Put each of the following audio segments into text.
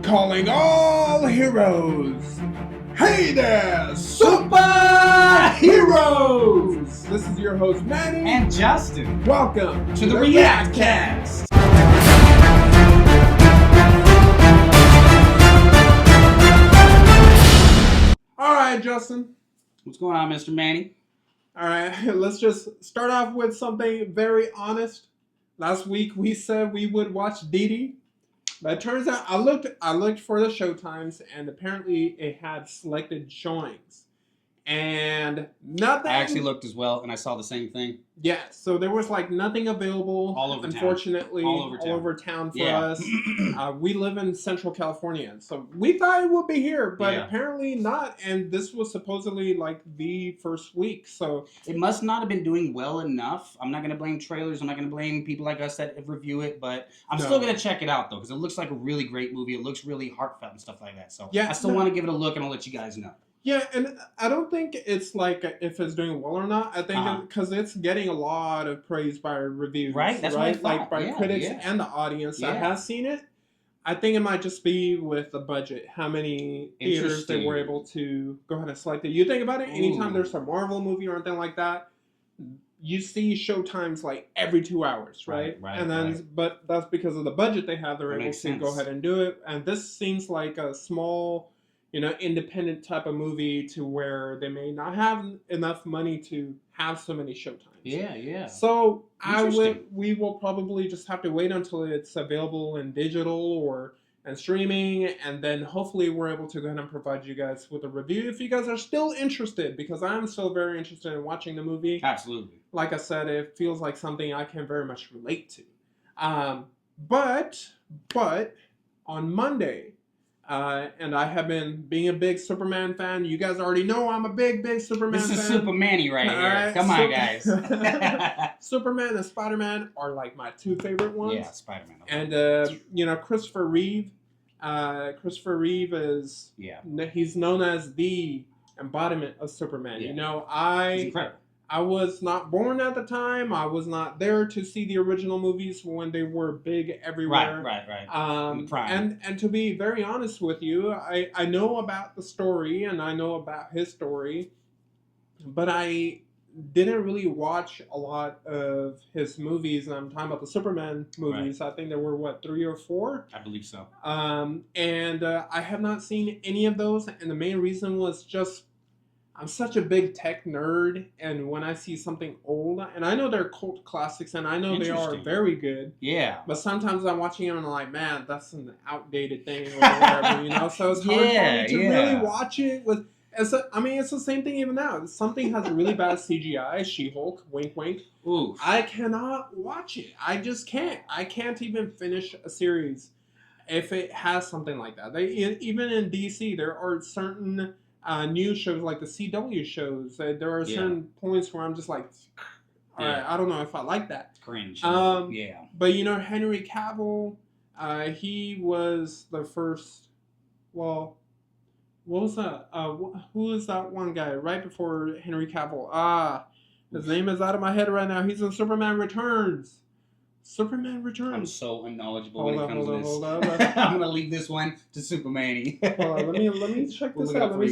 Calling all heroes. Hey there, superheroes! This is your host, Manny. And Justin. Welcome to the Reactcast. Alright, Justin. What's going on, Mr. Manny? Alright, let's just start off with something very honest. Last week we said we would watch Dee. But it turns out I looked for the showtimes, and apparently it had selected showings. And nothing. I actually looked as well, and I saw the same thing. Yeah, so there was like nothing available. All over unfortunately, town. All over town for yeah. us. We live in Central California, so we thought it would be here, but apparently not. And this was supposedly like the first week, so it must not have been doing well enough. I'm not going to blame trailers. I'm not going to blame people like us that review it, but I'm still going to check it out though, because it looks like a really great movie. It looks really heartfelt and stuff like that. So I still want to give it a look, and I'll let you guys know. Yeah, and I don't think it's like if it's doing well or not. I think because it's getting a lot of praise by reviews, right? That's right. Like by critics and the audience that has seen it. I think it might just be with the budget, how many theaters they were able to go ahead and select it. You think about it, anytime there's a Marvel movie or anything like that, you see showtimes like every 2 hours, right? And then, but that's because of the budget they have. They're able to go ahead and do it. And this seems like a small, independent type of movie to where they may not have enough money to have so many showtimes. Yeah. So we will probably just have to wait until it's available in digital and streaming, and then hopefully we're able to go ahead and provide you guys with a review if you guys are still interested, because I'm still very interested in watching the movie. Absolutely. Like I said, it feels like something I can very much relate to. But on Monday, and I have been being a big Superman fan. You guys already know I'm a big Superman fan. This is Super Manny right here. Come on, guys. Superman and Spider-Man are like my two favorite ones. Yeah, Spider-Man. And, Christopher Reeve. Christopher Reeve is... Yeah. He's known as the embodiment of Superman. Yeah. He's incredible. I was not born at the time. I was not there to see the original movies when they were big everywhere. Right. And to be very honest with you, I know about the story and I know about his story, but I didn't really watch a lot of his movies. I'm talking about the Superman movies. Right. I think there were, 3 or 4? I believe so. And I have not seen any of those. And the main reason was just I'm such a big tech nerd, and when I see something old, and I know they're cult classics, and I know they are very good. Yeah. But sometimes I'm watching them and I'm like, man, that's an outdated thing or whatever, So it's hard for me to really watch it with. It's the same thing even now. If something has a really bad CGI, She-Hulk, wink, wink. Ooh. I cannot watch it. I just can't. I can't even finish a series if it has something like that. Even in DC, there are certain new shows like the CW shows. There are certain points where I'm just like, all right, I don't know if I like that. Cringe. But Henry Cavill, he was the first. Well, what was that? Who is that one guy right before Henry Cavill? His name is out of my head right now. He's in Superman Returns. I'm so unknowledgeable when it comes to this. Hold on. I'm gonna leave this one to Superman. Hold on, let me check this out. Let me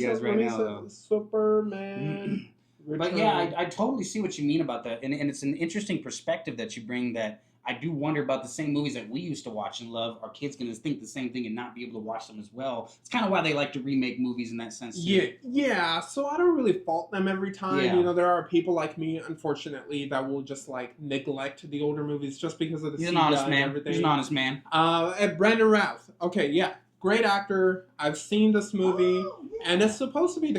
see Superman. But yeah, I totally see what you mean about that, and it's an interesting perspective that you bring. That I do wonder about the same movies that we used to watch and love. Are kids going to think the same thing and not be able to watch them as well? It's kind of why they like to remake movies in that sense too. Yeah. So I don't really fault them every time. Yeah. There are people like me, unfortunately, that will just like neglect the older movies just because of the CGI an honest man. And everything. He's an honest man. And Brandon Routh. Okay, yeah. Great actor. I've seen this movie, and it's supposed to be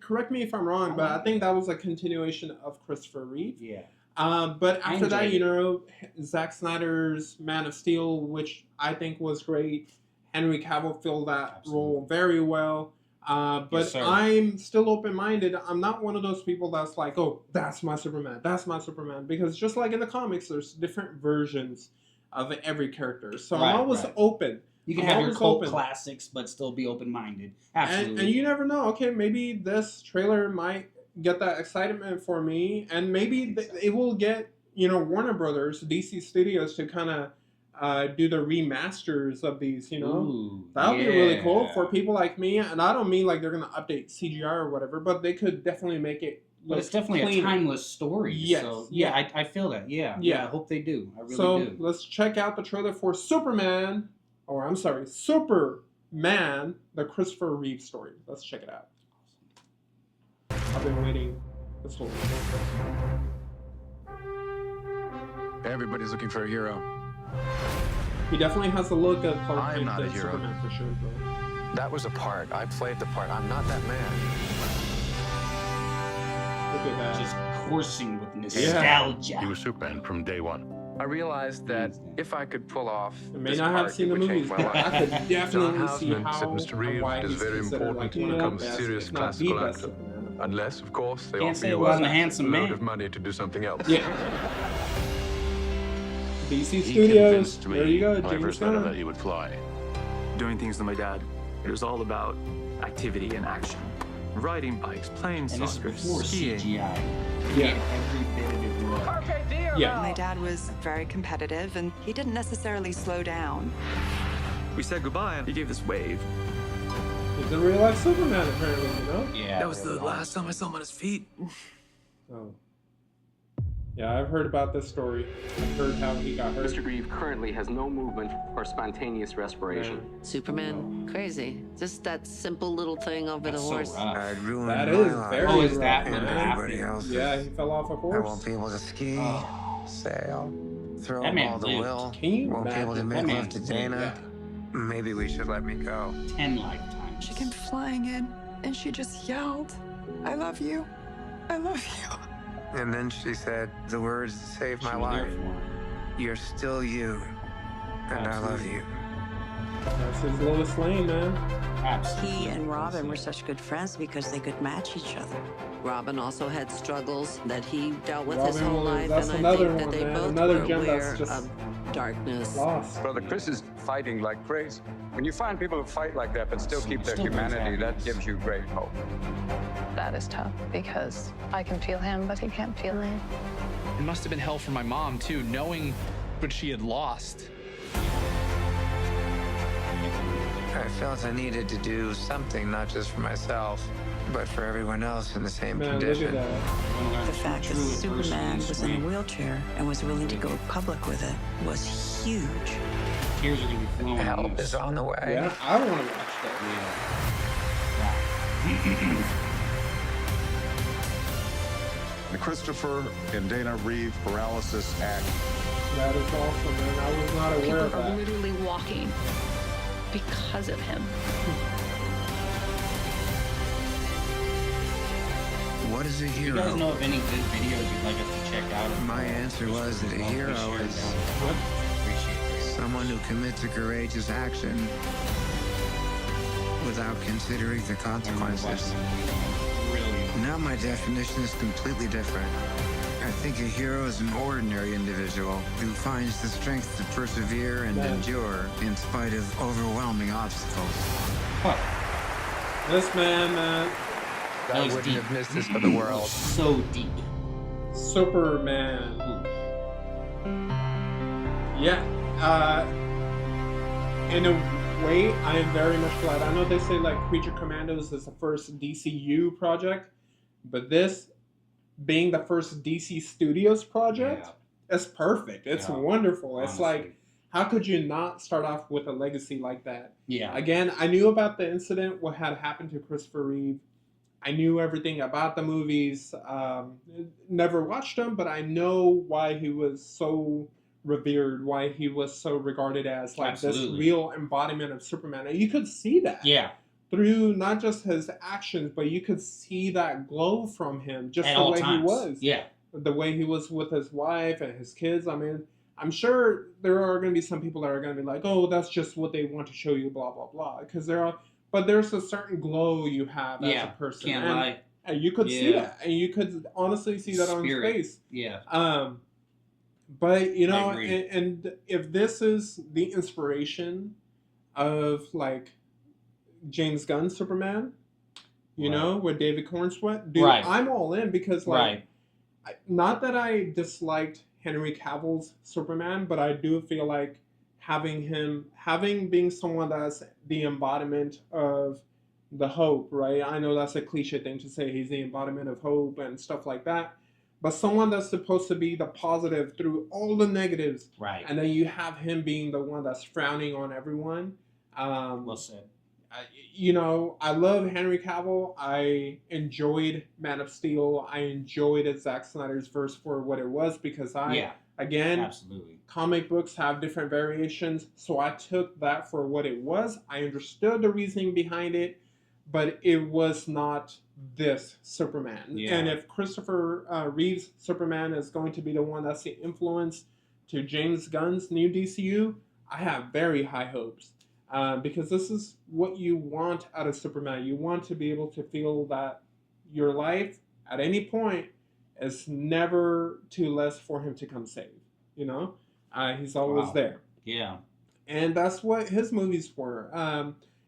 correct me if I'm wrong, but I think that was a continuation of Christopher Reeve. Yeah. But after that, Zack Snyder's Man of Steel, which I think was great. Henry Cavill filled that role very well. But I'm still open-minded. I'm not one of those people that's like, oh, that's my Superman. That's my Superman. Because just like in the comics, there's different versions of every character. So I'm always open. You can have your cult classics, but still be open-minded. Absolutely. And you never know. Okay, maybe this trailer might get that excitement for me, and maybe it will get Warner Brothers, DC Studios, to kind of do the remasters of these, you know? Ooh, That would be really cool for people like me. And I don't mean like they're going to update CGI or whatever, but they could definitely make it But it's definitely cleaner. a timeless story. Yes. So, Yeah. I feel that. Yeah. I hope they do. I really do. Let's check out the trailer for Superman, the Christopher Reeve story. Let's check it out. I've been waiting this whole time. Everybody's looking for a hero. He definitely has the look of Clark I am Kent not a and hero. Superman for sure, bro. That was a part. I played the part. I'm not that man. Look at that. Just coursing with nostalgia. He was Superman from day one. I realized that if I could pull off I may this not have part, seen it the would movies, change my but life. I could John definitely see Houseman how said Mr. and Reeve why is he's very considered important like to one of the become a best, serious if not the classical best actor. Superman. Unless, of course, they Can't offer say it you wasn't a a handsome load man. of money to do something else. Yeah. DC He Studios. convinced me There you go, when I James first met him that Gunn. he would fly. Doing things with my dad. It was all about activity and action. Riding bikes, playing And this is soccer, before skiing. CGI. Yeah. Every bit of it was. Yeah. My dad was very competitive, and he didn't necessarily slow down. We said goodbye and he gave this wave. He's a real life Superman, apparently, you know? Yeah. That was the last time I saw him on his feet. Oh. Yeah, I've heard about this story. I've heard how he got hurt. Mr. Reeve currently has no movement or spontaneous respiration. Superman, crazy. Just that simple little thing over That's the so horse. rough. I'd ruined That my is life very Oh, is rough, that and what man. everybody happened? else's. Yeah, he fell off a I horse. won't be able to ski, Oh. sail, throw That man all the lived. will. Can you Won't be able to imagine? make That love man to lived, Dana. Maybe we should let me go. 10 lifetimes. She came flying in, and she just yelled, "I love you. I love you." And then she said the words that saved my She was there life. for him. You're still you, and I love Absolutely. you. That's his Lois Lane, man. Absolutely. He and Robin were such good friends because they could match each other. Robin also had struggles that he dealt with his Robin whole was- life, that's and I another think that one, they man. both Another were gem that's aware just of darkness. Lost. Brother Chris is fighting like crazy. When you find people who fight like that but still keep their Still brings humanity, that happiness. gives you great hope. That is tough because I can feel him, but he can't feel me. It must have been hell for my mom, too, knowing what she had lost. I felt I needed to do something, not just for myself, but for everyone else in the same Man, look at condition. that. The fact that Superman was in a wheelchair and was willing to go public with it was huge. Tears are going to be flowing. Help is on the way. Yeah, I want to watch that. The Christopher and Dana Reeve Paralysis Act. That is awesome, man. I was not aware People of are that. literally walking because of him. What is a You hero? guys know of any good videos you'd like us to check out? My answer was that a hero is someone who commits a courageous action without considering the consequences. Now my definition is completely different. I think a hero is an ordinary individual who finds the strength to persevere and endure in spite of overwhelming obstacles. This man, I wouldn't have missed this for the world. So deep. Superman. Yeah. In a way, I am very much glad. I know they say like Creature Commandos is the first DCU project, but this being the first DC Studios project, it's perfect. It's wonderful. It's like, how could you not start off with a legacy like that? Yeah. Again, I knew about the incident, what had happened to Christopher Reeve. I knew everything about the movies. Never watched them, but I know why he was so revered, why he was so regarded as like this real embodiment of Superman. And you could see that. Yeah. Through not just his actions, but you could see that glow from him, just the way he was. Yeah. The way he was with his wife and his kids. I mean, I'm sure there are going to be some people that are going to be like, oh, that's just what they want to show you, blah, blah, blah. Because but there's a certain glow you have as a person. Can't lie. And you could see that. And you could honestly see that on his face. Yeah. But, you know, and if this is the inspiration of, like, James Gunn's Superman, you know, with David Cornsweet, dude, I'm all in because, like, not that I disliked Henry Cavill's Superman, but I do feel like having being someone that's the embodiment of the hope, right? I know that's a cliche thing to say, he's the embodiment of hope and stuff like that. But someone that's supposed to be the positive through all the negatives. Right. And then you have him being the one that's frowning on everyone. Well said. You know, I love Henry Cavill. I enjoyed Man of Steel. I enjoyed Zack Snyder's verse for what it was because again, absolutely. Comic books have different variations. So I took that for what it was. I understood the reasoning behind it, but it was not this Superman. Yeah. And if Christopher Reeve's Superman is going to be the one that's the influence to James Gunn's new DCU, I have very high hopes. Because this is what you want out of Superman. You want to be able to feel that your life at any point is never too less for him to come save. You know, he's always there. Yeah, and that's what his movies were.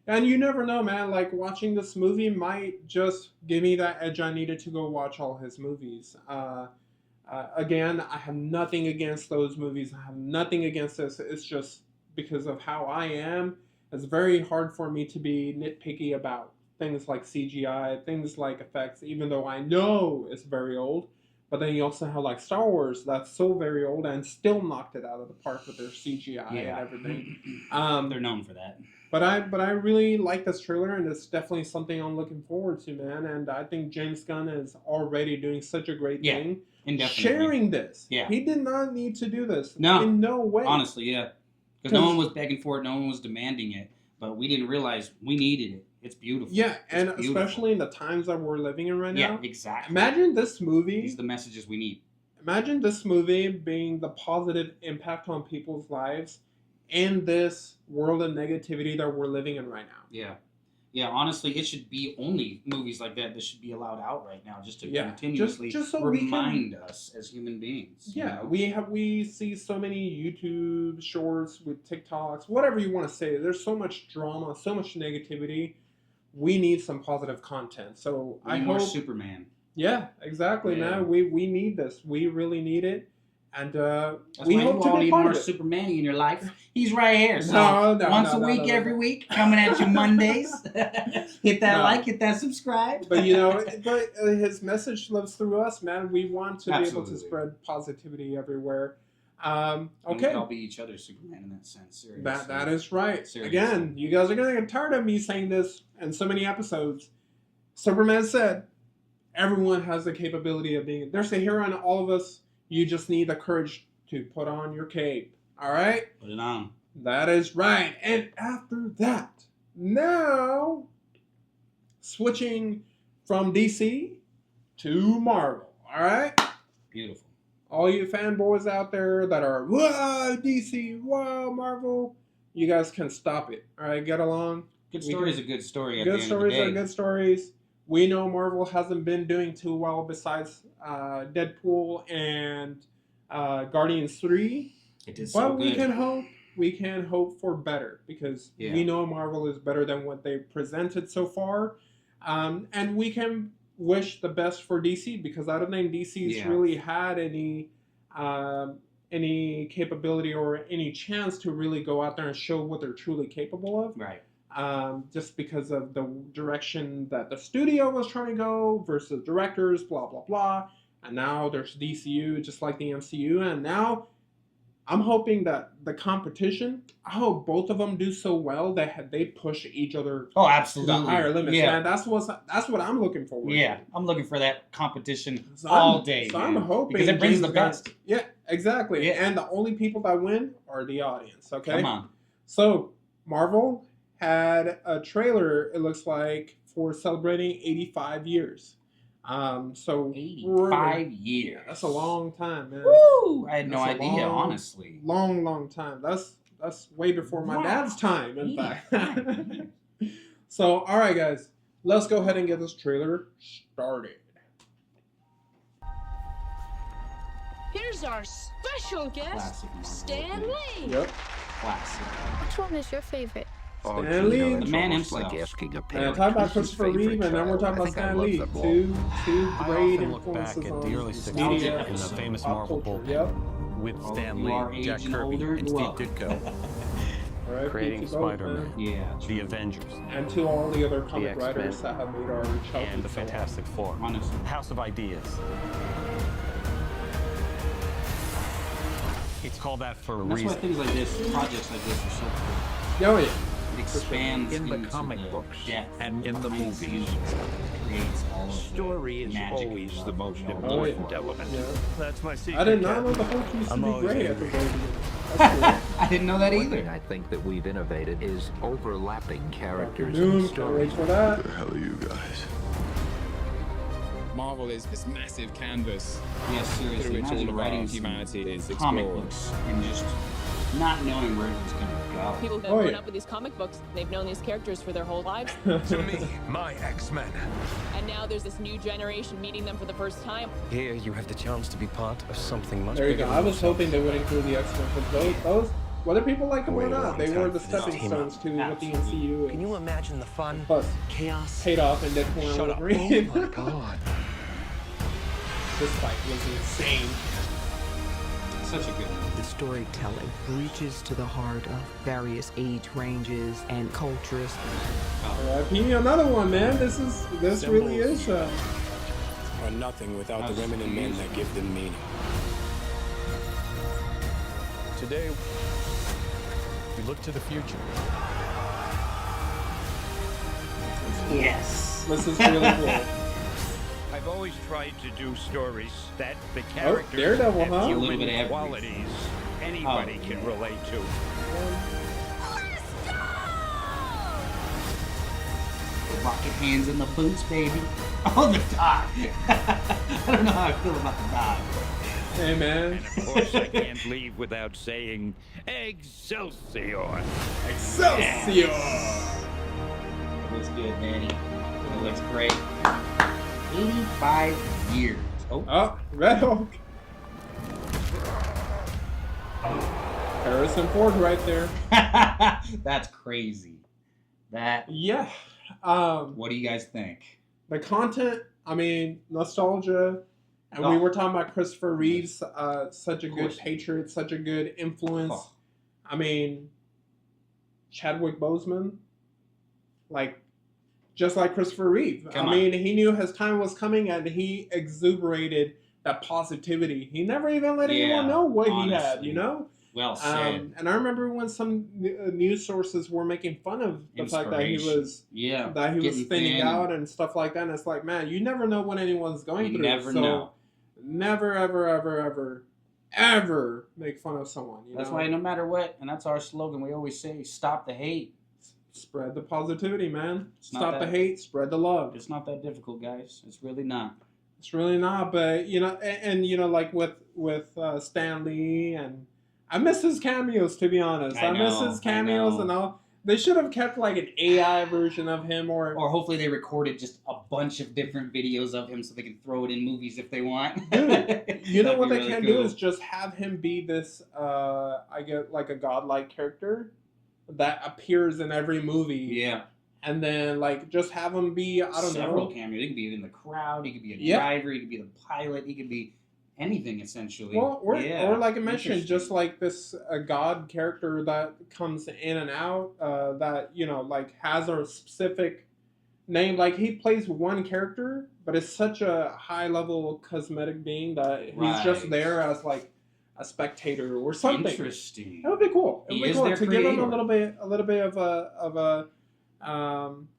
And you never know, man. Like watching this movie might just give me that edge I needed to go watch all his movies. Again, I have nothing against those movies. I have nothing against this. It's just because of how I am. It's very hard for me to be nitpicky about things like CGI, things like effects, even though I know it's very old. But then you also have like Star Wars that's so very old and still knocked it out of the park with their CGI and everything. They're known for that. But I really like this trailer, and it's definitely something I'm looking forward to, man. And I think James Gunn is already doing such a great thing. Indefinitely. Sharing this. Yeah. He did not need to do this. No. In no way. Honestly, yeah. Because no one was begging for it, no one was demanding it, but we didn't realize we needed it. It's beautiful. Yeah, and it's beautiful. Especially in the times that we're living in right now. Yeah, exactly. Imagine this movie. These are the messages we need. Imagine this movie being the positive impact on people's lives in this world of negativity that we're living in right now. Yeah. Yeah, honestly, it should be only movies like that should be allowed out right now, just to continuously just so remind us as human beings. Yeah, we see so many YouTube shorts with TikToks, whatever you want to say. There's so much drama, so much negativity. We need some positive content. So I hope more Superman. Yeah, exactly, man. We need this. We really need it. And we hope to be part of it. Superman in your life. He's right here. So once a week, every week, coming at you Mondays. Hit that like, hit that subscribe. But you know, his message lives through us, man. We want to be able to spread positivity everywhere. Okay, we can all be each other's Superman in that sense. Seriously. That is right. Seriously. Again, you guys are gonna get tired of me saying this in so many episodes. Superman said, "Everyone has the capability of being. There's a hero in all of us. You just need the courage to put on your cape." All right? Put it on. That is right. And after that, now switching from DC to Marvel. All right? Beautiful. All you fanboys out there that are, whoa, DC, whoa, Marvel, you guys can stop it. All right? Get along. Good story is a good story. Good stories are good stories. We know Marvel hasn't been doing too well besides Deadpool and Guardians 3. It did so good. But we can hope for better because we know Marvel is better than what they presented so far. And we can wish the best for DC because I don't think DC's really had any capability or any chance to really go out there and show what they're truly capable of. Right. Just because of the direction that the studio was trying to go versus directors, blah, blah, blah. And now there's DCU, just like the MCU. And now I'm hoping that the competition, I hope both of them do so well that they push each other to the higher limits. Yeah. Man, that's what I'm looking for. Yeah, I'm looking for that competition all day. So I'm hoping. Because it brings the best. Yeah, exactly. Yeah. And the only people that win are the audience, okay? Come on. So, Marvel had a trailer, it looks like, for celebrating 85 years. So 85 years. Yeah, that's a long time, man. Woo! I had no idea, honestly. Long time. That's way before my dad's time, in fact. So, all right, guys, let's go ahead and get this trailer started. Here's our special guest, Stan Lee. Yep. Classic. Which one is your favorite? Stan Lee. The man himself. Like talking about Christopher Reeve, and then we're talking about Stan Lee. Two great influences on the early 60s media in the famous Marvel bullpen with Stan You are Lee, Jack aging Kirby, older. and Steve Ditko. Right? creating Spider-Man, the Avengers, and to all the other comic X-Men, writers that have made our childhood and the so Fantastic Four. Honestly. House of Ideas. It's called that for a And that's reason. why things like this, projects like this are so cool. Oh, yeah. It expands in the into comic books depth and in the behind the movies. scenes, creates all of Story the is magic always and the love most of it. important element. Yeah. That's my secret. I did not know the Hulk used to I'm be always gray at the angry. very beginning. That's I didn't know that One either. thing I think that we've innovated is overlapping cool. characters Noon, and can't stories. wait for that. The hell are you guys? Marvel is this massive canvas Yeah, seriously. through which Imagine all of our writing humanity is comic explored. books and just not knowing where it's going to go. People who've grown up with these comic books, they've known these characters for their whole lives. To me, my X-Men. And now there's this new generation meeting them for the first time. Here you have the chance to be part of something much There you bigger go. than I was yourself. hoping they would include the X-Men because those, whether people like them or not, they were the stepping team stones to what the MCU is. Can you imagine the fun, Plus, chaos? paid off in Deadpool and Shut up. Wolverine. Oh my god. This fight was insane. Such a good one. The storytelling reaches to the heart of various age ranges and cultures. R.I.P. another one, man. This really is. Are nothing without the women and men that give them meaning. Today, we look to the future. Yes. This is really cool. I've always tried to do stories that the Oh, Daredevil, huh? have A little human bit of everything. qualities anybody Oh, can yeah. relate to. Rocket hands in the boots, baby. Oh, the dog. I don't know how I feel about the dog. Hey, man. And of course, I can't leave without saying Excelsior. Excelsior! It looks good, Danny. It looks great. 85 years. Oh, Red Hulk. Harrison Ford right there. That's crazy. Yeah. What do you guys think? The content, I mean, nostalgia. And we were talking about Christopher Reeve's, such a good patriot, such a good influence. Oh. I mean, Chadwick Boseman, just like Christopher Reeve. Come I on. mean, he knew his time was coming and he exuberated that positivity. He never even let anyone know what he had, you know? Well said. And I remember when some news sources were making fun of the fact that he was Getting thinning thin. out and stuff like that. And it's like, man, you never know what anyone's going You through. never so know. never, ever, ever, ever, ever make fun of someone. You That's know? why no matter what, and that's our slogan, we always say, stop the hate. Spread the positivity, man. It's not Stop the that- hate, spread the love. It's not that difficult, guys. It's really not. It's really not, but you know, and you know, like with Stan Lee, and I miss his cameos, to be honest. I miss his cameos and all. They should have kept like an AI version of him, or hopefully they recorded just a bunch of different videos of him so they can throw it in movies if they want. Dude, you know That'd what be they really can cool. do is just have him be this, I get like a godlike character that appears in every movie. Yeah. And then like just have him be, I don't Several know. cameos. He could be in the crowd. He could be a Yeah. driver. He could be the pilot. He could be anything essentially. Well, or like I mentioned, Interesting. just like this god character that comes in and out, that you know, like has a specific name. Like he plays one character, but it's such a high level cosmetic being that he's just Right. there as like a spectator or something. Interesting. That would be cool. It He would be is cool their to give him creator. a little bit of a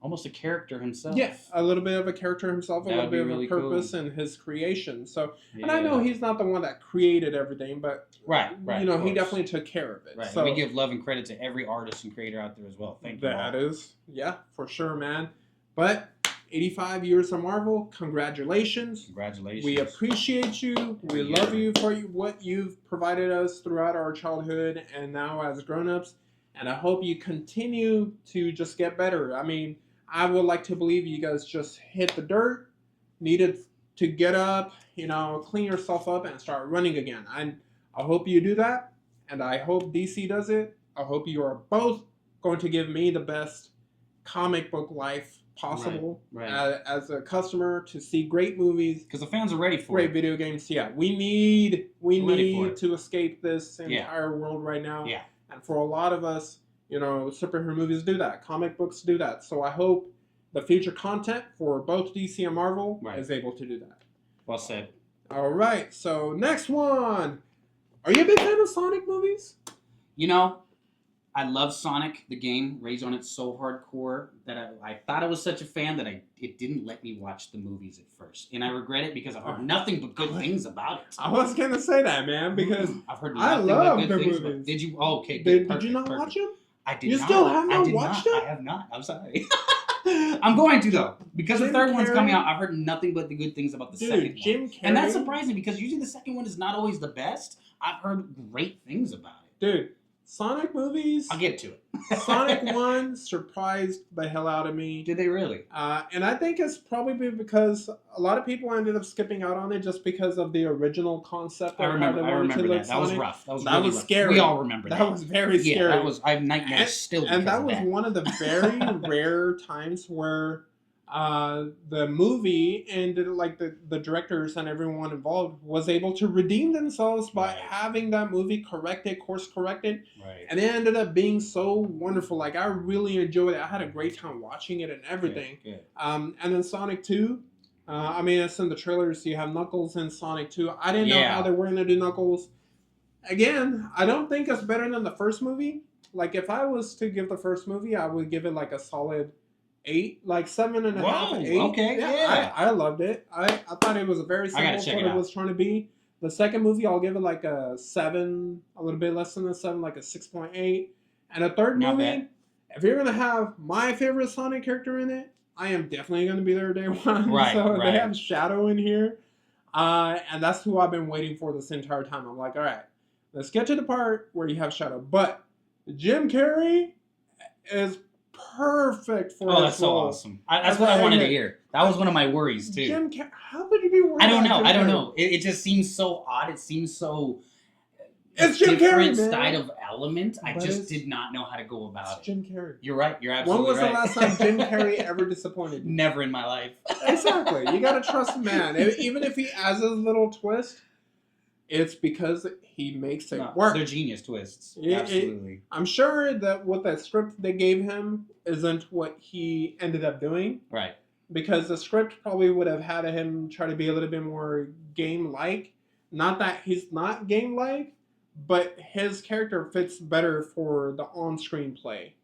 almost a character himself. yeah, a little bit of a character himself, a That'd little bit be of really a purpose cool. in his creation. So, and I know Yeah. he's not the one that created everything, but Right. you know, of he course. definitely took care of it. Right. So we give love and credit to every artist and creator out there as well. Thank you. that all. is, yeah, for sure, man. But 85 years of Marvel, congratulations. Congratulations. We appreciate you. We Yeah. love you for what you've provided us throughout our childhood and now as grown-ups. And I hope you continue to just get better. I mean, I would like to believe you guys just hit the dirt, needed to get up, you know, clean yourself up and start running again. I hope you do that, and I hope DC does it. I hope you are both going to give me the best comic book life possible Right. as a customer to see great movies. Because the fans are ready for Great it. video games. Yeah, we need Ready for it. to escape this Yeah. entire world right now. Yeah. And for a lot of us, You know, superhero movies do that. Comic books do that. So I hope the future content for both DC and Marvel is able to do that. Well said. All right. So next one. Are you a big fan of Sonic movies? You know, I love Sonic, the game. Raised on it so hardcore that I thought I was such a fan that it didn't let me watch the movies at first. And I regret it because I've heard nothing but good things about it. I was going to say that, man, because I've heard I nothing love but the good things. movies. Did you? Oh, okay, good. Did you not watch them? I did you not. Still have not I watched them? I have not. I'm sorry. I'm going to, though. Because the third one's coming out, I've heard nothing but the good things about the second one. And that's surprising because usually the second one is not always the best. I've heard great things about it. Dude, Sonic movies. I'll get to it. Sonic 1 surprised the hell out of me. Did they really? And I think it's probably because a lot of ended up skipping out on it just because of the original concept. I remember that. That was rough. That was really rough. Scary. We all remember that. That was very scary. That was. I have nightmares still. And that was one of the very rare times where the movie and like the directors and everyone involved was able to redeem themselves by having that movie course corrected. Right. And it ended up being so wonderful. Like, I really enjoyed it. I had a great time watching it and everything. Good. And then Sonic 2, I mean, it's in the trailers. You have Knuckles in Sonic 2. I didn't know how they were going to do Knuckles. Again, I don't think it's better than the first movie. Like, if I was to give the first movie, I would give it like a solid 8, like 7.5, 8. Okay, yeah. I loved it. I thought it was very simple what it was trying to be. The second movie, I'll give it like a 7, a little bit less than a 7, like a 6.8. And a third movie, if you're gonna have my favorite Sonic character in it, I am definitely gonna be there day one. Right, so they have Shadow in here, and that's who I've been waiting for this entire time. I'm like, all right, let's get to the part where you have Shadow, but Jim Carrey is perfect for that's so awesome. That's what I wanted to hear. That was one of my worries too. How could you be worried? I don't know. It just seems so odd. It seems so it's Jim different Carrey, style of element. I just did not know how to go about it. Jim Carrey. You're right. You're absolutely right. When was the last time Jim Carrey ever disappointed you? Never in my life. Exactly. You gotta trust the man. Even if he has his little twist, it's because he makes it work. They're genius twists. Absolutely. I'm sure that what that script they gave him isn't what he ended up doing. Right. Because the script probably would have had him try to be a little bit more game-like. Not that he's not game-like, but his character fits better for the on-screen play.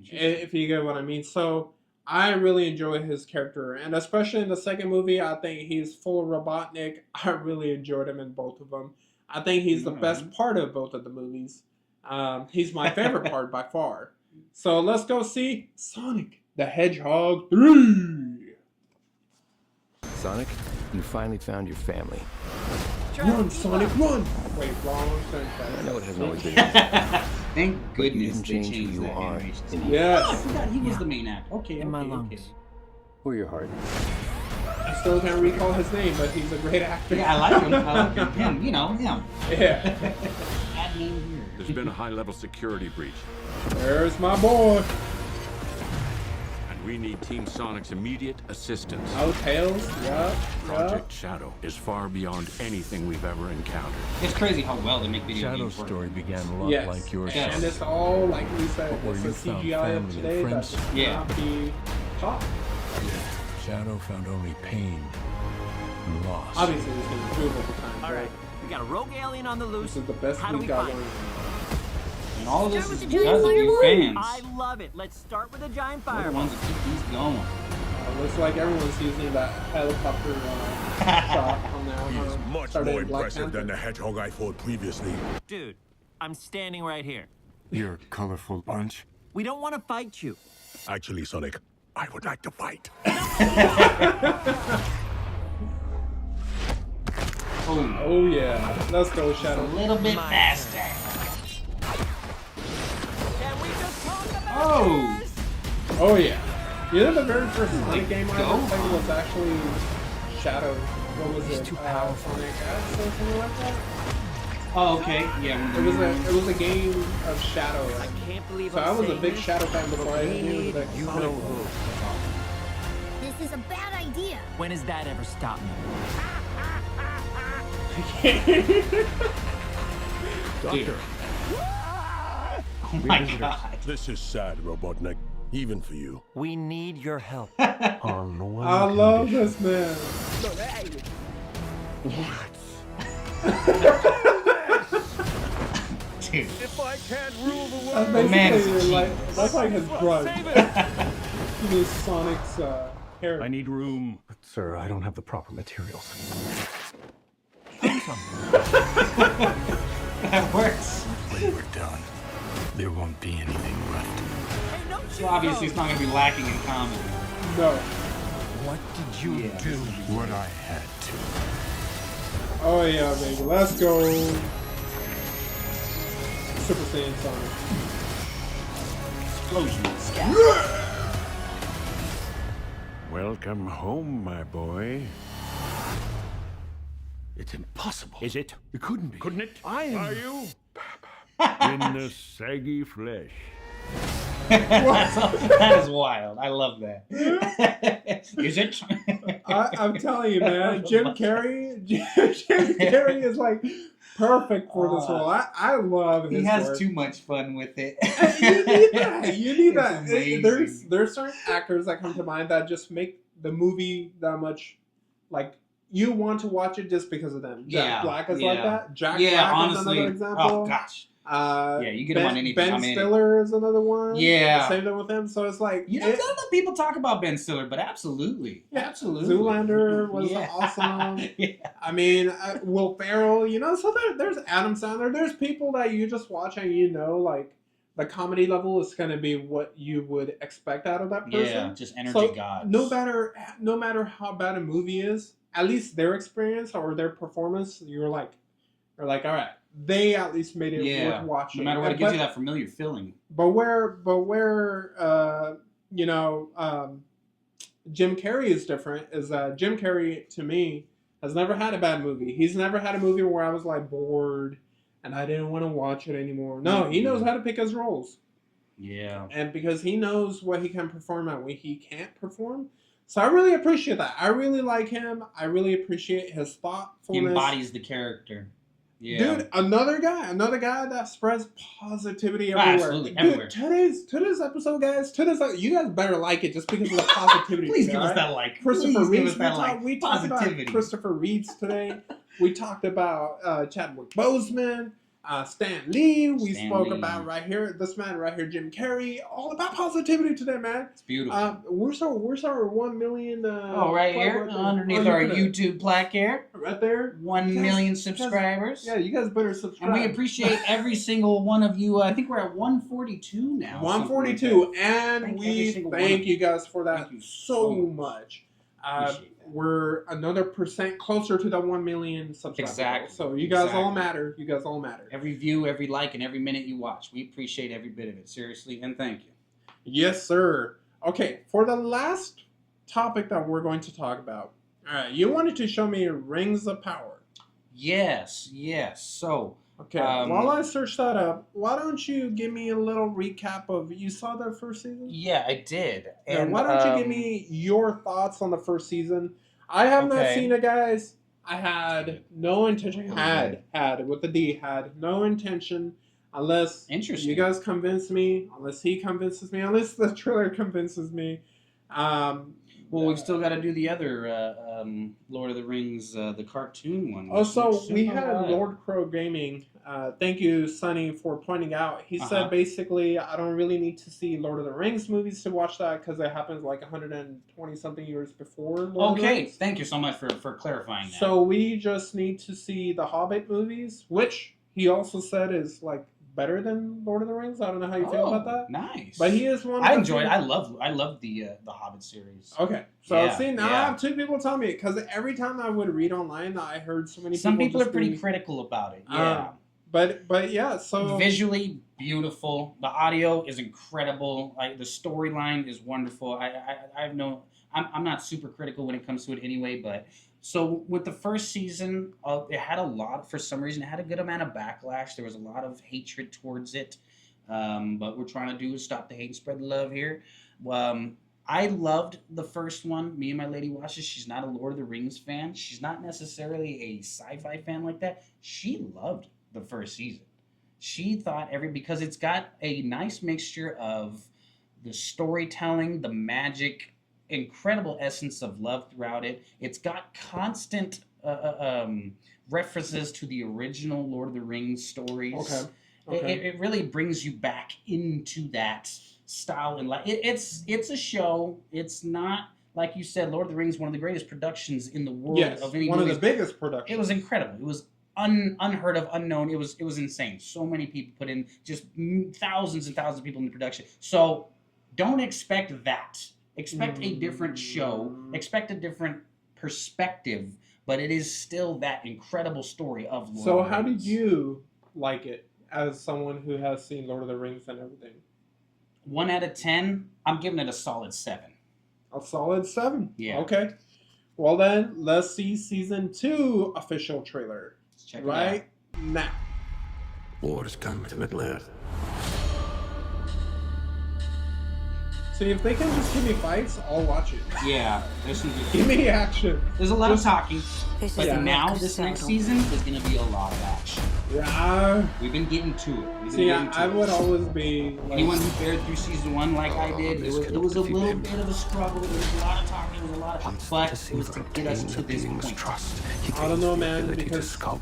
If you get what I mean. So I really enjoy his character. And especially in the second movie, I think he's full of Robotnik. I really enjoyed him in both of them. I think he's the best part of both of the movies. He's my favorite part by far. So let's go see Sonic the Hedgehog 3. Sonic, you finally found your family. Run, Sonic, run! Wait, wrong. I know it hasn't always been. Thank goodness you they change who changed you that are. animation. Yes. I forgot he was the main actor. Okay, in my lungs. Or your heart. I still can't recall his name, but he's a great actor. Yeah, I like him. I like him. Him, you know, him. Yeah. Add name here. There's been a high-level security breach. There's my boy. We need Team Sonic's immediate assistance. Oh, Tails, yeah. Project Shadow is far beyond anything we've ever encountered. It's crazy how well they make video games Shadow's work. story began a lot like yours. And it's all, like we said, where it's you a found CGI of family today and that friends. should not be taught. Shadow found only pain and loss. Obviously, it's going to improve over time. All right, we got a rogue alien on the loose. This is the best How do we got find going. And all of this is because of you fans. I love it. Let's start with a giant We're the fireball. ones that keep these going. Looks like everyone's using that helicopter shot on there. He's much more impressive than the hedgehog I fought previously. Dude, I'm standing right here. You're a colorful bunch. We don't want to fight you. Actually, Sonic, I would like to fight. Oh yeah, let's go, Shadow. A little bit faster. Oh! Oh yeah. You know the very first Sonic game I ever played was actually Shadow. What was it? Too powerful. Sonic X or something like that? Oh, okay. Yeah. It was a game of Shadow. I can't believe so I was a big Shadow fan before I knew that you Sonic know was. This is a bad idea. When has that ever stopped me? Dude. Oh my god. This is sad, Robotnik. Even for you. We need your help. On one I love this man. Dude. If I can't rule the That's world, basically that's like his drug. He needs Sonic's hair. I need room. But, sir, I don't have the proper materials. That works. When we're done, there won't be anything left. So obviously it's not going to be lacking in comedy. No. What did you do? What I had to. Oh yeah, baby. Let's go. Super Saiyan Sonic. Explosion. Welcome home, my boy. It's impossible. Is it? It couldn't be. Couldn't it? I am. Are you? In the saggy flesh. That is wild. I love that. Is it? I'm telling you, man. Jim Carrey is like perfect for this role. I love his He has work. too much fun with it. You need that. You need It's that. amazing. There's certain actors that come to mind that just make the movie that much like you want to watch it just because of them. Jack Black is like that. Jack Black honestly, is another example. Oh gosh. Yeah, you get him on anything. Ben Stiller is another one. Yeah. Same thing with him. So it's like You don't let people talk about Ben Stiller, but absolutely. Yeah, Absolutely. Zoolander was awesome. I mean, Will Ferrell, so there's Adam Sandler. There's people that you just watch and like the comedy level is going to be what you would expect out of that person. Yeah, just energy gods. No matter how bad a movie is, at least their experience or their performance, you're like, all right, they at least made it worth watching. No matter what, it gives you that familiar feeling. But where Jim Carrey is different is that Jim Carrey, to me, has never had a bad movie. He's never had a movie where I was like bored and I didn't want to watch it anymore. No, he knows how to pick his roles. Yeah. And because he knows what he can perform and what he can't perform. So I really appreciate that. I really like him. I really appreciate his thoughtfulness. He embodies the character. Yeah. Dude, another guy that spreads positivity everywhere. Absolutely, everywhere. Today's episode, guys. You guys better like it just because of the positivity. Please give us that like. Christopher Please give Reeves. us that like. We talked about Positivity. Christopher Reeves today. We talked about Chadwick Boseman, Stan Lee. We spoke about this man right here, Jim Carrey. All about positivity today, man. It's beautiful. Where's our 1 million? Right here, underneath our YouTube plaque here. Right there. 1 million subscribers. Yeah, you guys better subscribe. And we appreciate every single one of you. I think we're at 142 now. 142, and we thank thank you guys for that so much. We're another % closer to the 1 million subscribers. Exactly. So you guys all matter. You guys all matter. Every view, every like, and every minute you watch. We appreciate every bit of it. Seriously, and thank you. Yes, sir. Okay, for the last topic that we're going to talk about. All right, you wanted to show me Rings of Power. Yes. So. Okay, while I search that up, why don't you give me a little recap of, you saw the first season? Yeah, I did. And why don't you give me your thoughts on the first season? I have not seen it, guys. I had no intention, had with the D, had no intention, unless you guys convince me, unless he convinces me, unless the trailer convinces me. Well, we've still got to do the other Lord of the Rings, the cartoon one. Also, we had Lord Crow Gaming. Thank you, Sonny, for pointing out. He said basically, I don't really need to see Lord of the Rings movies to watch that because it happens like 120 something years before Lord of the Rings. Thank you so much for clarifying that. So we just need to see the Hobbit movies, which he also said is like better than Lord of the Rings. I don't know how you feel about that. Nice. But he is one. I enjoyed. I love the Hobbit series. Okay, so see now I have 2 people tell me it because every time I would read online, I heard so many. Some people are pretty critical about it. Yeah. But yeah, so visually beautiful. The audio is incredible. The storyline is wonderful. I have no. I'm not super critical when it comes to it anyway, but. So with the first season, it had a lot, for some reason, it had a good amount of backlash. There was a lot of hatred towards it. But what we're trying to do is stop the hate and spread the love here. I loved the first one. Me and my lady watches. She's not a Lord of the Rings fan. She's not necessarily a sci-fi fan like that. She loved the first season. She thought because it's got a nice mixture of the storytelling, the magic, incredible essence of love throughout it. It's got constant references to the original Lord of the Rings stories. Okay. It really brings you back into that style and it's a show. It's not, like you said, Lord of the Rings, one of the greatest productions in the world of any one movies. Of the biggest productions. It was incredible. It was unheard of, unknown. It was insane. So many people put in, just thousands and thousands of people in the production. So don't expect that. Expect a different show. Expect a different perspective. But it is still that incredible story of Lord of the Rings. So how did you like it as someone who has seen Lord of the Rings and everything? 1 out of 10, I'm giving it a solid 7. A solid 7? Yeah. Okay. Well then, let's see Season 2 official trailer. Let's check it out. Now. War has come to Middle-earth. See, if they can just give me fights, I'll watch it. Yeah, there's some good. Give me action. There's a lot of talking, but now this next season is going to be a lot of action. Yeah. We've been getting to it. See, I would always be... Like, anyone who fared through Season 1 like I did, it was a little bit of a struggle. There was a lot of talking, there was a lot of... But it was to get us to this point. I don't know, man, because... I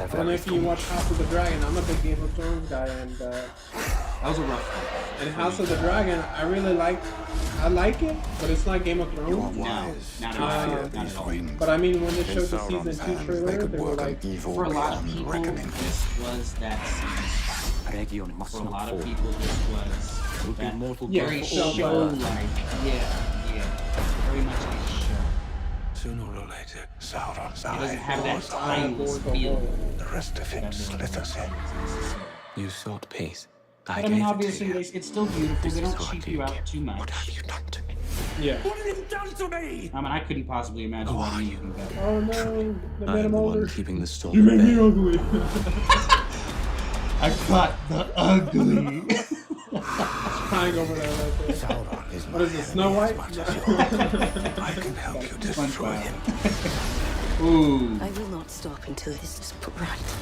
don't know if you watch House of the Dragon. I'm a big Game of Thrones guy, and... that was a rough one. And House of the Dragon, I really like... I like it, but it's not Game of Thrones. No, not at all. But I mean, when they showed the Season 2 trailer, they were like... For a lot of people, this was that season. For a lot of people, this was that very show-like. Very much a show. Sooner or later, Sauron's It doesn't have that timeless feel. The rest of him slith us in. You sought peace. But I mean, obviously, it's still beautiful. They don't cheap you out too much. What have you done to me? Yeah. What have you done to me? I mean, I couldn't possibly imagine what you can better. Oh no, they made him older. Keeping the storm. You made me ugly. I got the ugly. Crying over there right there. What is it, Snow White? I can help you destroy him. Ooh. I will not stop until this is put right.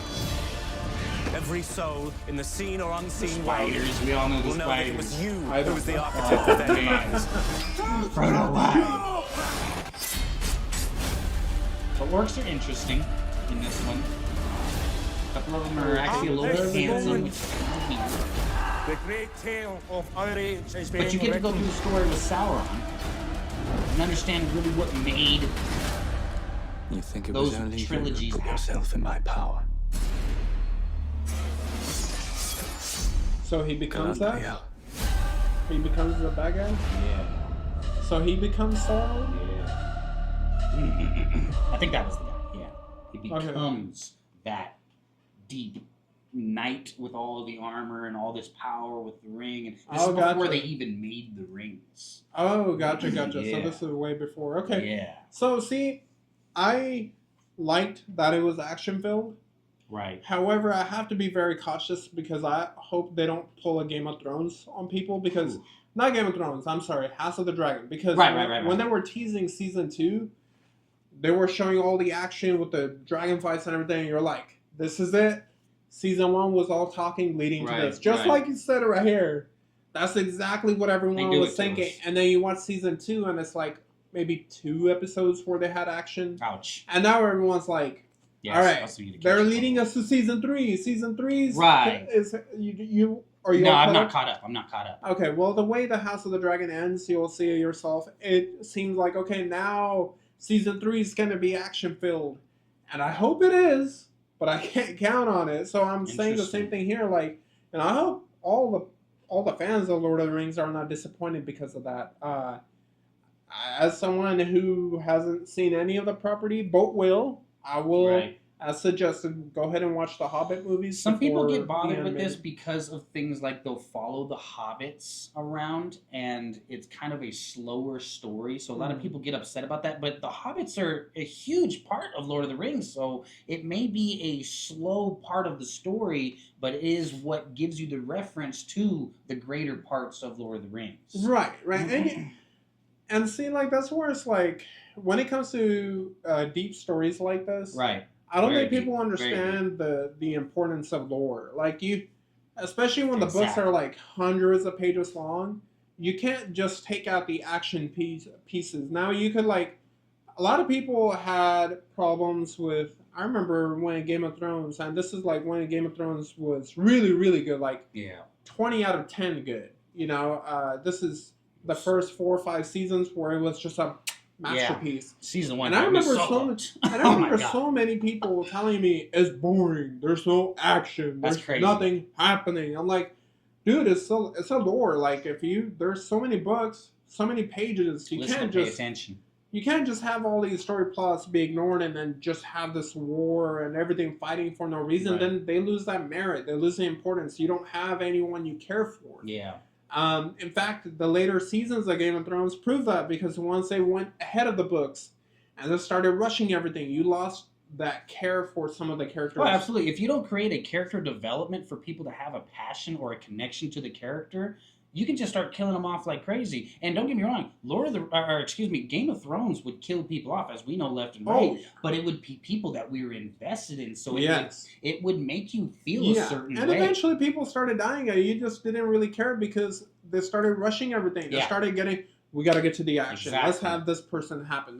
Every soul in the seen or unseen spiders. We all know the will know that it spiders. was you who was the architect of their demise. Frodo, why? The orcs are interesting in this one. A couple of them are actually a little bit handsome, which is kind of weird. The great tale of our age is being But you get to go through the story with Sauron and understand really what made you think it those was only trilogies you put yourself in my power. So he becomes that? He becomes the bad guy? Yeah. So he becomes Sauron? Yeah. I think that was the guy, yeah. He becomes that deep knight with all of the armor and all this power with the ring. And this is before they even made the rings. Oh, gotcha. Yeah. So this is way before. Okay. Yeah. So, see, I liked that it was action-filled. Right. However, I have to be very cautious because I hope they don't pull a Game of Thrones on people because... Not Game of Thrones, I'm sorry, House of the Dragon. Because when they were teasing Season 2, they were showing all the action with the dragon fights and everything, and you're like, this is it. Season 1 was all talking leading to this. Just like you said right here. That's exactly what everyone was thinking. And then you watch Season 2, and it's like maybe 2 episodes where they had action. Ouch. And now everyone's like, all right, they're leading us to Season 3. Season 3 is... Right. Are you no, I'm not caught up. I'm not caught up. Okay, well, the way the House of the Dragon ends, you'll see it yourself. It seems like, okay, now Season 3 is going to be action-filled. And I hope it is, but I can't count on it. So I'm saying the same thing here. Like, and I hope all the fans of Lord of the Rings are not disappointed because of that. As someone who hasn't seen any of the property, but I will... Right. As suggested, go ahead and watch the Hobbit movies. Some people get bothered with this because of things like they'll follow the hobbits around, and it's kind of a slower story. So a lot of people get upset about that. But the hobbits are a huge part of Lord of the Rings, so it may be a slow part of the story, but it is what gives you the reference to the greater parts of Lord of the Rings. Right. And see, like, that's where it's like, when it comes to deep stories like this... Right. I don't think people understand the importance of lore. Like especially when the books are like hundreds of pages long. You can't just take out the action pieces. Now you could like, a lot of people had problems with. I remember when Game of Thrones, and this is like when Game of Thrones was really, really good, like 20 out of 10 good. You know, this is the first 4 or 5 seasons where it was just a masterpiece. Season 1. And I remember so many people telling me it's boring. There's no action. There's nothing happening. I'm like, dude, it's a lore. Like there's so many books, so many pages. You can't just pay attention. You can't just have all these story plots be ignored and then just have this war and everything fighting for no reason. Right. Then they lose that merit. They lose the importance. You don't have anyone you care for. Yeah. In fact, the later seasons of Game of Thrones prove that, because once they went ahead of the books and they started rushing everything, you lost that care for some of the characters. Oh, absolutely. If you don't create a character development for people to have a passion or a connection to the character, you can just start killing them off like crazy. And don't get me wrong, Game of Thrones would kill people off, as we know, left and right. But it would be people that we were invested in, so it would make you feel a certain way. And eventually people started dying. You just didn't really care because they started rushing everything. They started getting, we got to get to the action. Let's have this person happen.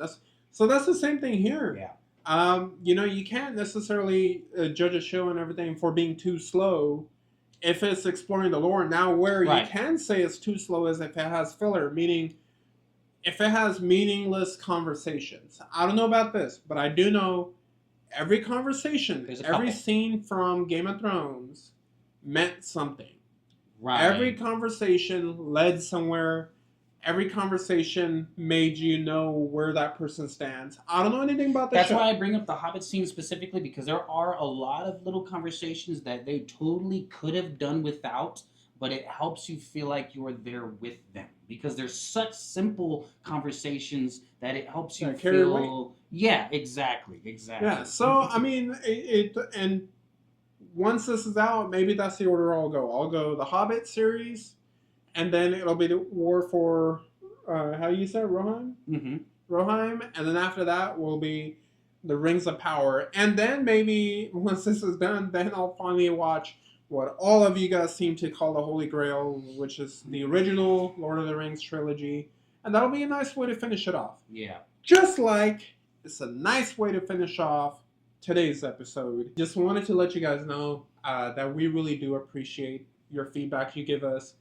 So that's the same thing here. Yeah. You know, you can't necessarily judge a show and everything for being too slow if it's exploring the lore. Now, where you can say it's too slow is if it has filler, meaning if it has meaningless conversations. I don't know about this, but I do know every conversation, every scene from Game of Thrones meant something. Right. Every conversation led somewhere. Every conversation made you know where that person stands. I don't know anything about that. That's why I bring up the Hobbit scene specifically, because there are a lot of little conversations that they totally could have done without, but it helps you feel like you're there with them, because they're such simple conversations that it helps you feel. Yeah, exactly. Yeah. So I mean, and once this is out, maybe that's the order I'll go. I'll go the Hobbit series. And then it'll be the war for, how you say it, Rohan? Mm-hmm. Rohan. And then after that will be the Rings of Power. And then maybe once this is done, then I'll finally watch what all of you guys seem to call the Holy Grail, which is the original Lord of the Rings trilogy. And that'll be a nice way to finish it off. Yeah. Just like it's a nice way to finish off today's episode. Just wanted to let you guys know that we really do appreciate your feedback you give us.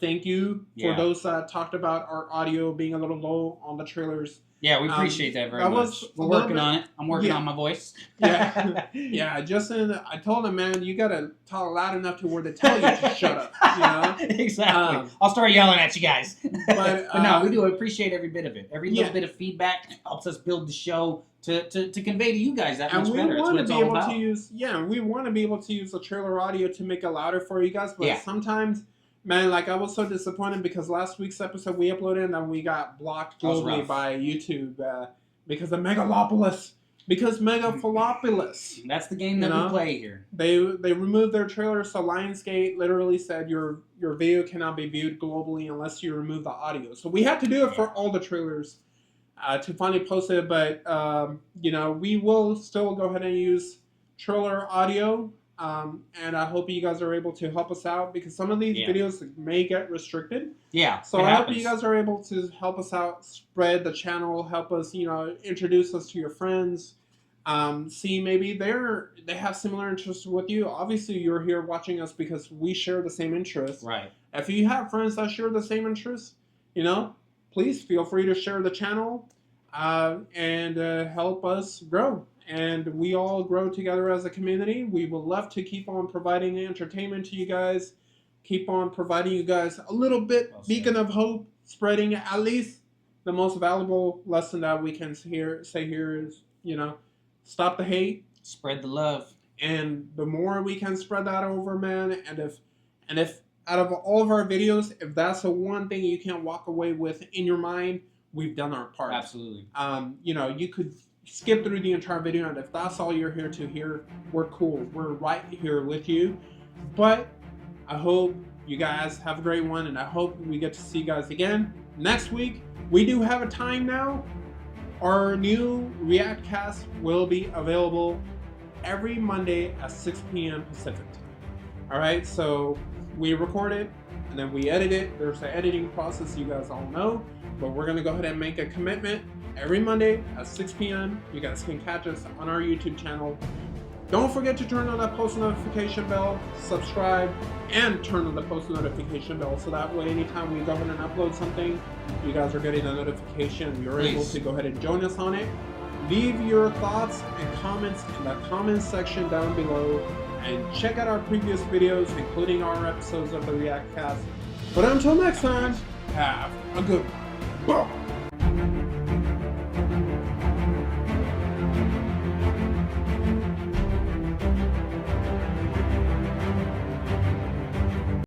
Thank you for those that talked about our audio being a little low on the trailers. Yeah, we appreciate that very much. We're working on it. I'm working on my voice. Yeah, Justin, I told him, man, you got to talk loud enough to where they tell you to shut up. You know? Exactly. I'll start yelling at you guys. But no, we do appreciate every bit of it. Every little bit of feedback helps us build the show to convey to you guys that much better. And we want to be able to use, we want to be able to use the trailer audio to make it louder for you guys. But sometimes... Man, like, I was so disappointed because last week's episode we uploaded and then we got blocked globally by YouTube because of Megalopolis. Because Megalopolis. That's the game that we play here. They removed their trailer, so Lionsgate literally said your video cannot be viewed globally unless you remove the audio. So we had to do it for all the trailers to finally post it, but, you know, we will still go ahead and use trailer audio. And I hope you guys are able to help us out because some of these videos may get restricted. Yeah. So I hope you guys are able to help us out, spread the channel, help us, you know, introduce us to your friends. See, maybe they have similar interests with you. Obviously, you're here watching us because we share the same interests. Right. If you have friends that share the same interests, you know, please feel free to share the channel and help us grow. And we all grow together as a community. We would love to keep on providing entertainment to you guys, keep on providing you guys a little bit beacon of hope, spreading at least the most valuable lesson that we can say here is, you know, stop the hate, spread the love. And the more we can spread that over, man, and if out of all of our videos, if that's the one thing you can't walk away with in your mind, we've done our part. Absolutely. You know, you could skip through the entire video, and if that's all you're here to hear, we're cool. We're right here with you. But I hope you guys have a great one, and I hope we get to see you guys again next week. We do have a time now. Our new React cast will be available every Monday at 6 p.m. Pacific time. Alright, so we record it, and then we edit it. There's an editing process you guys all know, but we're going to go ahead and make a commitment. Every Monday at 6 p.m., you guys can catch us on our YouTube channel. Don't forget to turn on that post notification bell, subscribe, and turn on the post notification bell so that way anytime we go ahead and upload something, you guys are getting a notification. You're able to go ahead and join us on it. Leave your thoughts and comments in the comments section down below, and check out our previous videos, including our episodes of the React Cast. But until next time, have a good one. Boom!